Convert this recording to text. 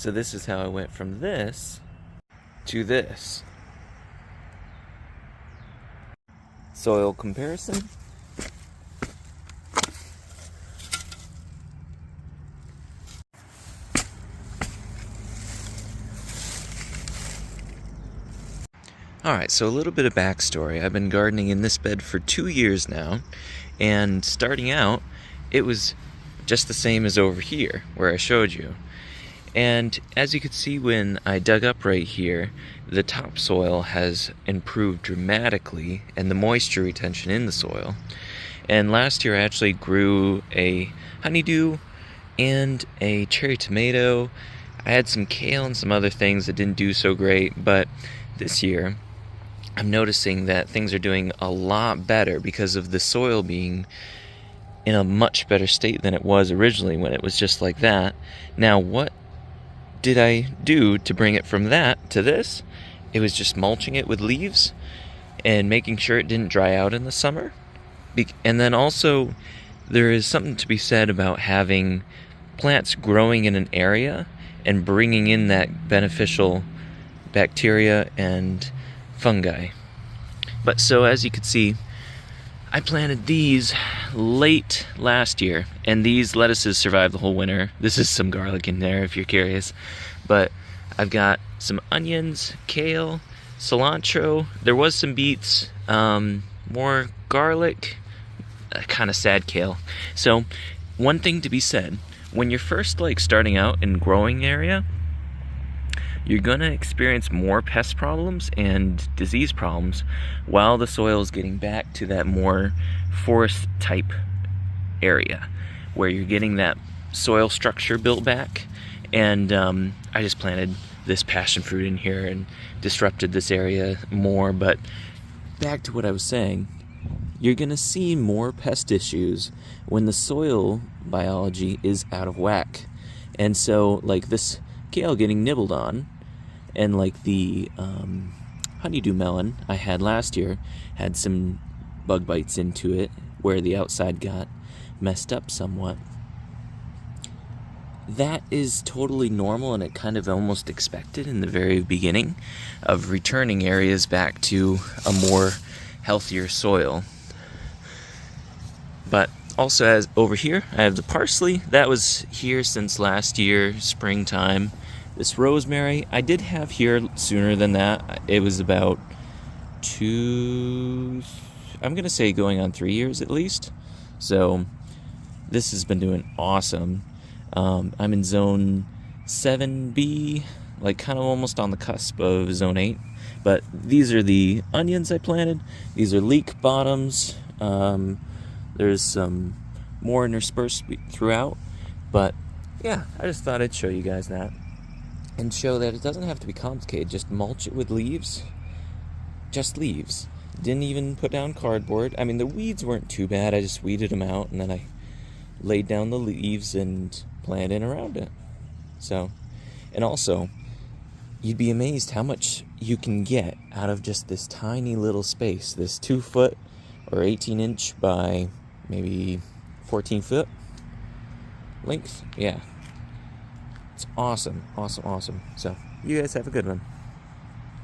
So this is how I went from this to this. Soil comparison. Alright, so a little bit of backstory. I've been gardening in this bed for 2 years now, and starting out, it was just the same as over here, where I showed you. And as you can see when I dug up right here, the topsoil has improved dramatically, and the moisture retention in the soil. And last year I actually grew a honeydew and a cherry tomato. I had some kale and some other things that didn't do so great, but this year I'm noticing that things are doing a lot better because of the soil being in a much better state than it was originally when it was just like that. Now, what did I do to bring it from that to this? It was just mulching it with leaves and making sure it didn't dry out in the summer. And then also, there is something to be said about having plants growing in an area and bringing in that beneficial bacteria and fungi. But so as you can see, I planted these late last year, and these lettuces survived the whole winter. This is some garlic in there if you're curious. But I've got some onions, kale, cilantro. There was some beets, more garlic, kind of sad kale. So one thing to be said, when you're first starting out in growing area, you're gonna experience more pest problems and disease problems while the soil is getting back to that more forest type area where you're getting that soil structure built back. And I just planted this passion fruit in here and disrupted this area more. But back to what I was saying, you're gonna see more pest issues when the soil biology is out of whack. And so this kale getting nibbled on, and the honeydew melon I had last year had some bug bites into it where the outside got messed up somewhat. That is totally normal, and it kind of almost expected in the very beginning of returning areas back to a more healthier soil. But also, as over here, I have the parsley that was here since last year, springtime. This rosemary I did have here sooner than that. It was about I'm gonna say going on 3 years at least. So this has been doing awesome. I'm in zone 7B, kind of almost on the cusp of zone 8. But these are the onions I planted. These are leek bottoms. There's some more interspersed throughout. But yeah, I just thought I'd show you guys that. And show that it doesn't have to be complicated. Just mulch it with leaves. Just leaves. Didn't even put down cardboard. I mean, the weeds weren't too bad. I just weeded them out, and then I laid down the leaves and planted in around it. So, and also, you'd be amazed how much you can get out of just this tiny little space. This 2 foot or 18 inch by maybe 14 foot length. Yeah. It's awesome, awesome, awesome. So, you guys have a good one.